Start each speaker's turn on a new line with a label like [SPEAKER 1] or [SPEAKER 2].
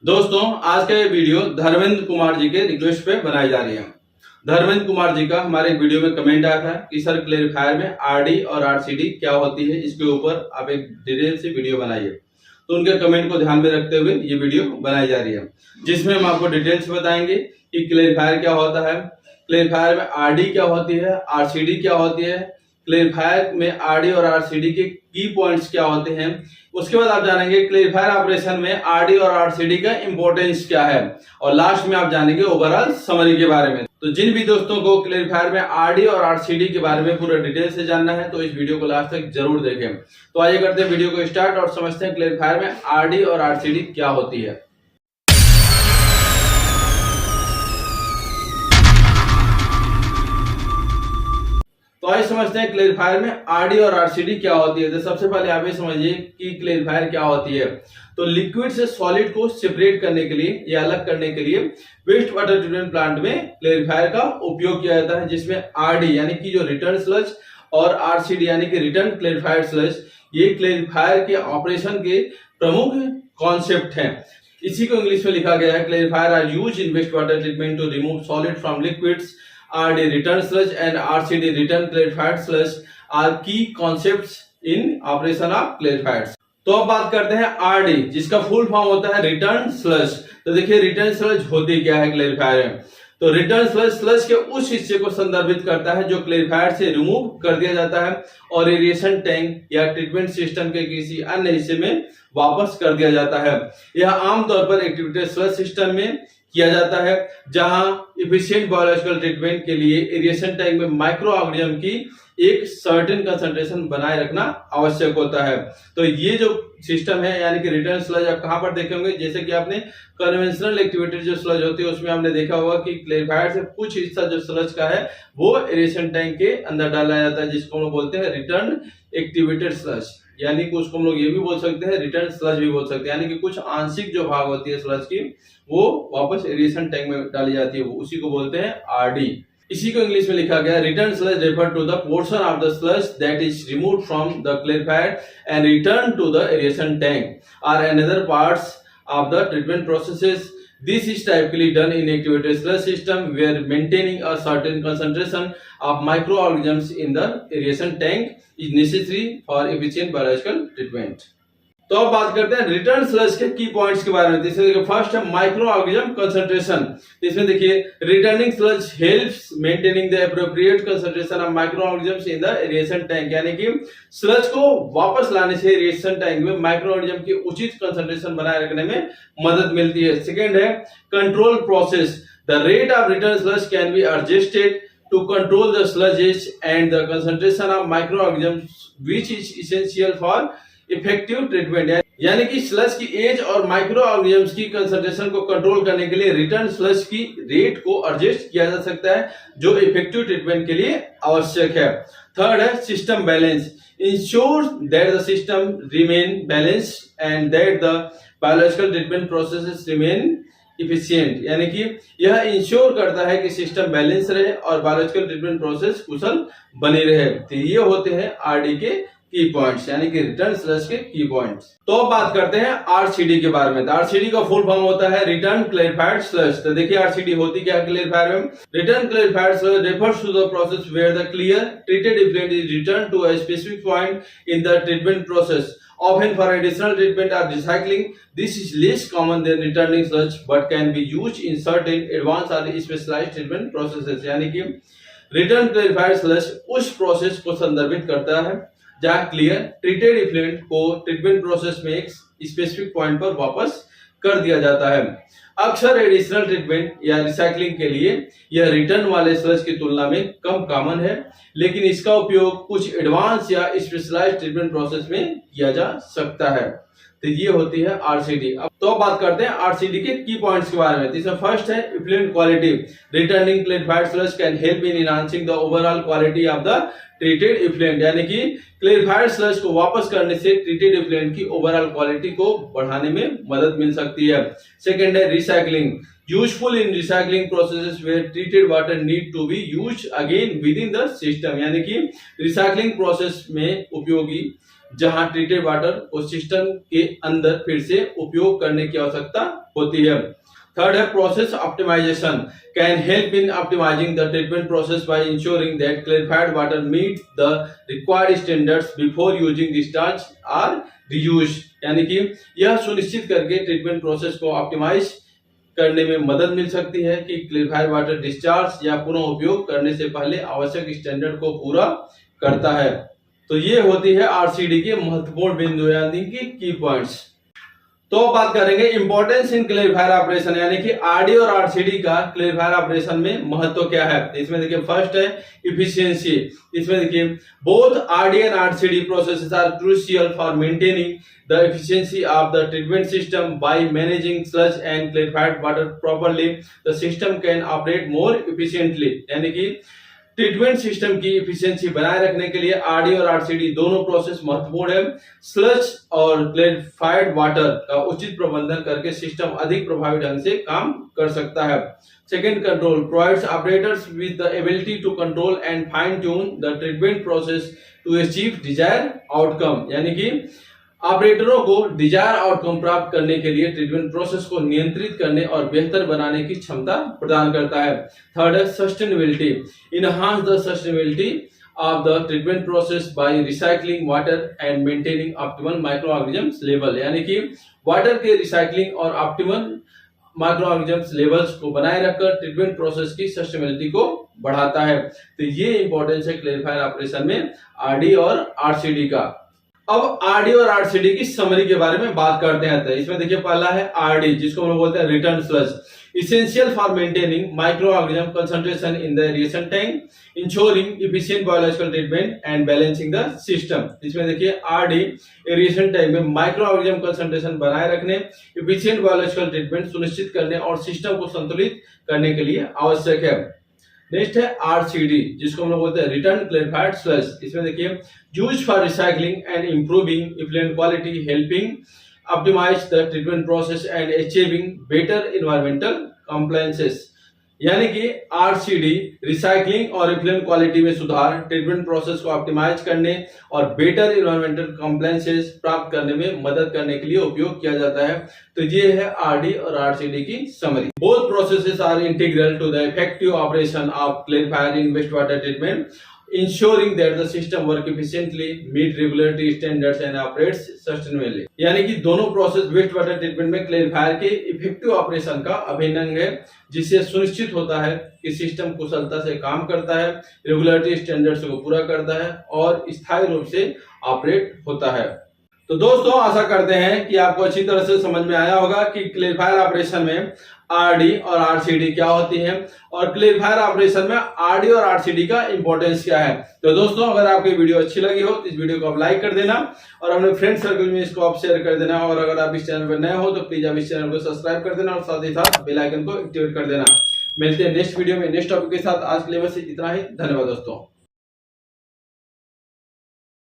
[SPEAKER 1] दोस्तों, आज का ये वीडियो धर्मेंद्र कुमार जी के रिक्वेस्ट पे बनाई जा रही है। धर्मेंद्र कुमार जी का हमारे वीडियो में कमेंट आया था कि सर क्लेरिफायर में आरडी और आरसीडी क्या होती है, इसके ऊपर आप एक डिटेल से वीडियो बनाइए। तो उनके कमेंट को ध्यान में रखते हुए ये वीडियो बनाई जा रही है, जिसमें हम आपको डिटेल से बताएंगे कि क्लेरिफायर क्या होता है, क्लेरिफायर में आरडी क्या होती है, आरसीडी क्या होती है, क्लेरिफायर में आरडी और आरसीडी के की पॉइंट्स क्या होते हैं। उसके बाद आप जानेंगे क्लेरिफायर ऑपरेशन में आरडी और आरसीडी का इंपॉर्टेंस क्या है, और लास्ट में आप जानेंगे ओवरऑल समरी के बारे में। तो जिन भी दोस्तों को क्लेरिफायर में आरडी और आरसीडी के बारे में पूरा डिटेल से जानना है तो इस वीडियो को लास्ट तक जरूर देखें। तो आइए करते हैं वीडियो को स्टार्ट और समझते हैं क्लेरिफायर में आरडी और आरसीडी क्या होती है। तो आइए समझते हैं क्लेरिफायर में आरडी और आरसीडी क्या होती है। तो सबसे पहले आप ये समझिए कि क्लेरिफायर क्या होती है। तो लिक्विड से सॉलिड को सेपरेट करने के लिए या अलग करने के लिए वेस्ट वाटर ट्रीटमेंट प्लांट में क्लेरिफायर का उपयोग किया जाता है, जिसमें आरडी यानी कि जो रिटर्न स्लज और आरसीडी यानी कि रिटर्न क्लेरिफाइड स्लज, ये क्लेरिफायर के ऑपरेशन के प्रमुख कॉन्सेप्ट हैं। इसी को इंग्लिश में लिखा गया है, clarifier are used in waste water treatment to remove solid from liquids. RD return sludge and RCD return clarified sludge are key concepts in operation of clarifiers। तो अब बात करते हैं RD, जिसका फुल फॉर्म होता है रिटर्न स्लज। तो देखिए रिटर्न स्लज होती क्या है क्लेरिफायर में। तो रिटर्न स्लज स्लज के उस हिस्से को संदर्भित करता है जो क्लेरिफायर से रिमूव कर दिया जाता है और एरिएशन टैंक या ट्रीटमेंट सिस्टम के किसी अन्य हिस्से में वापस कर दिया जाता है। यह आमतौर पर एक्टिवेटेड स्लज सिस्टम में किया जाता है, जहां इफिशिएंट बायोलॉजिकल ट्रीटमेंट के लिए एरिएशन टैंक में माइक्रो ऑर्गेनिज्म की एक सर्टेन कंसंट्रेशन बनाए रखना आवश्यक होता है। तो ये जो सिस्टम है यानी कि रिटर्न स्लज आप कहां पर देखे होंगे, जैसे कि आपने कन्वेंशनल एक्टिवेटेड जो स्लज होती है उसमें हमने देखा होगा कि क्लेरिफायर से कुछ हिस्सा जो स्लज का है वो एरिएशन टैंक के अंदर डाला जाता है, जिसको हम लोग बोलते हैं रिटर्न एक्टिवेटेड स्लज, यानी कि उसको हम लोग ये भी बोल सकते हैं रिटर्न स्लज भी बोल सकते हैं। यानी कि कुछ आंशिक जो भाग होती है स्लज की वो वापस एरिएशन टैंक में डाली जाती है, उसी को बोलते हैं आरडी। इसी को इंग्लिश में लिखा गया, return sludge refer to the portion of the sludge that is removed from the clarifier and return to the aeration tank और another parts of the treatment processes. This is typically done in activated sludge system where maintaining a certain concentration of microorganisms in the aeration tank is necessary for efficient biological treatment। तो अब बात करते हैं return sludge के की points के बारे में। इसमें देखिए फर्स्ट है माइक्रो ऑर्गेनिज्म कंसंट्रेशन। इसमें देखिए returning sludge helps maintaining the appropriate concentration of micro organisms in the aeration tank, यानी कि स्लज को वापस लाने से एरिएशन टैंक में माइक्रो ऑर्गेनिज्म की उचित कंसंट्रेशन बनाए रखने में मदद मिलती है। सेकेंड है control process. The rate of return sludge can be adjusted to control the sludge and the concentration of microorganisms which is essential for effective treatment। यानी कि स्लज की एज और माइक्रो ऑर्गेनिजम्स की कंसंट्रेशन को control करने के लिए return sludge की रेट को एडजस्ट किया जा सकता है, जो इफेक्टिव ट्रीटमेंट के लिए आवश्यक है। थर्ड है system balance. Ensure that the system remain balanced and that the biological treatment processes remain efficient, यानी कि यह इंश्योर करता है कि सिस्टम बैलेंस रहे और बायोलॉजिकल ट्रीटमेंट प्रोसेस कुशल बनी रहे। तो ये होते हैं आरडी के की पॉइंट्स, यानी कि रिटर्न स्लज के की पॉइंट्स। तो अब बात करते हैं आरसीडी के बारे में। तो आरसीडी का फुल फॉर्म होता है रिटर्न क्लेरिफाइड स्लज। तो देखिए आरसीडी होती क्या है क्लेरिफायर में। Return clarified sludge refers to the process where the clear treated effluent is return to a specific point in the treatment process. Often for additional treatment or recycling, this is less common than returning sludge but can be used in certain advanced or specialized treatment processes। यानी कि return clarified sludge उस process को संदर्भित करता है जहां clear treated effluent को treatment process में एक स्पेसिफिक पॉइंट पर वापस कर दिया जाता है। अक्सर एडिशनल ट्रीटमेंट या रिसाइकलिंग के लिए यह रिटर्न वाले स्लज की तुलना में कम कॉमन है, लेकिन इसका उपयोग कुछ एडवांस या स्पेशलाइज्ड ट्रीटमेंट प्रोसेस में किया जा सकता है। तो ये होती है आरसीडी। अब तो बात करते हैं आरसीडी के की पॉइंट्स के बारे में। इसमें फर्स्ट है effluent quality. Returning clarified sludge can help in enhancing the overall quality of the treated effluent, यानी कि क्लेरिफाइड स्लज को वापस करने से ट्रीटेड इफ्लुएंट की ओवरऑल क्वालिटी को बढ़ाने में मदद मिल सकती है। सेकेंड है recycling. Useful in recycling processes where treated water need to be used again with in the system, यानी कि रिसाइकलिंग प्रोसेस में उपयोगी जहां ट्रीटेड वाटर को सिस्टम के अंदर फिर से उपयोग करने की आवश्यकता होती है। थर्ड है process optimisation can help in optimising the treatment process by ensuring that clarified water meet the required standards before using discharge or reuse, यानी कि यह सुनिश्चित करके ट्रीटमेंट प्रोसेस को ऑप्टिमाइज करने में मदद मिल सकती है कि क्लेरिफाइड वाटर डिस्चार्ज या पुनः उपयोग करने से पहले आवश्यक स्टैंडर्ड को पूरा करता है। तो ये होती है आरसीडी के महत्वपूर्ण बिंदु यानी कि की पॉइंट्स। तो बात करेंगे इंपॉर्टेंस इन क्लेरिफायर ऑपरेशन, यानी कि आरडी और आरसीडी का क्लेरिफायर ऑपरेशन में महत्व क्या है। इसमें देखिए फर्स्ट है इफिशियंसी। इसमें देखिए both RD and RCD processes are crucial for maintaining the efficiency of the treatment system. By managing sludge and clarified water properly, the system can operate more efficiently, यानी कि ट्रीटमेंट सिस्टम की efficiency बनाए रखने के लिए RD और RCD दोनों process महत्वपूर्ण है। स्लज और क्लेरिफाइड वाटर का उचित प्रबंधन करके सिस्टम अधिक प्रभावी ढंग से काम कर सकता है। Second, control provides operators with the ability to control and fine tune the treatment process to achieve desired outcome, यानी कि ऑपरेटरों को डिजायर आउटकम प्राप्त करने के लिए ट्रीटमेंट प्रोसेस को नियंत्रित करने और बेहतर बनाने की क्षमता प्रदान करता है। थर्ड है sustainability, enhance the sustainability of the treatment process bye recycling water and maintaining optimal micro organisms level, यानी कि वाटर के रिसाइकलिंग और ऑप्टिमल माइक्रो ऑर्गेनिजम्स लेवल्स को बनाए रखकर ट्रीटमेंट प्रोसेस की सस्टेनेबिलिटी को बढ़ाता है। तो ये इंपॉर्टेंस है क्लेरिफायर ऑपरेशन में आरडी और आरसीडी का। अब आरडी और आरसीडी की समरी के बारे में बात करते हैं। तो इसमें देखिए पहला है आरडी, जिसको हम लोग बोलते हैं return sludge, essential for maintaining micro organism concentration in the aeration tank, ensuring efficient biological treatment and balancing the system. इसमें देखिए आरडी एरिएशन टैंक में माइक्रो ऑर्गेनिज्म कंसंट्रेशन बनाए रखने, एफिशिएंट बायोलॉजिकल ट्रीटमेंट सुनिश्चित करने और सिस्टम को संतुलित करने के लिए आवश्यक है। नेक्स्ट है आरसीडी, जिसको हम लोग बोलते हैं रिटर्न क्लेरिफाइड स्लज। इसमें देखिए use for recycling and improving effluent quality, helping optimise the treatment process and achieving better environmental compliances, यानी कि आरसीडी रिसाइकलिंग और इफ्लुएंट क्वालिटी में सुधार, ट्रीटमेंट प्रोसेस को ऑप्टिमाइज करने और बेटर एनवायरमेंटल कंप्लायंसेस प्राप्त करने में मदद करने के लिए उपयोग किया जाता है। तो ये है आरडी और आरसीडी की summary. Both processes are integral to the effective operation of clarifier in waste water treatment, ensuring that the system work efficiently, meet regulatory standards and operates sustainably, यानी कि दोनों प्रोसेस वेस्ट वाटर ट्रीटमेंट में क्लेरिफायर के effective operation का अभिन्न अंग है, जिससे सुनिश्चित होता है कि सिस्टम कुशलता से काम करता है, रेगुलेटरी स्टैंडर्ड्स को पूरा करता है और स्थायी रूप से ऑपरेट होता है। तो दोस्तों आशा करते हैं कि आपको अच्छी तरह से समझ में आया होगा कि क्लेरिफायर ऑपरेशन में आरडी और आरसीडी क्या होती है और क्लेरिफायर ऑपरेशन में आरडी और आरसीडी का इंपॉर्टेंस क्या है। तो दोस्तों अगर आपको वीडियो अच्छी लगी हो तो इस वीडियो को आप लाइक कर देना और अपने फ्रेंड सर्कल में इसको आप शेयर कर देना, और अगर आप इस चैनल पर नए हो तो प्लीज आप इस चैनल को सब्सक्राइब कर देना और साथ ही साथ बेल आइकन को एक्टिवेट कर देना। मिलते हैं नेक्स्ट वीडियो में नेक्स्ट टॉपिक के साथ। आज के लिए बस इतना ही। धन्यवाद दोस्तों।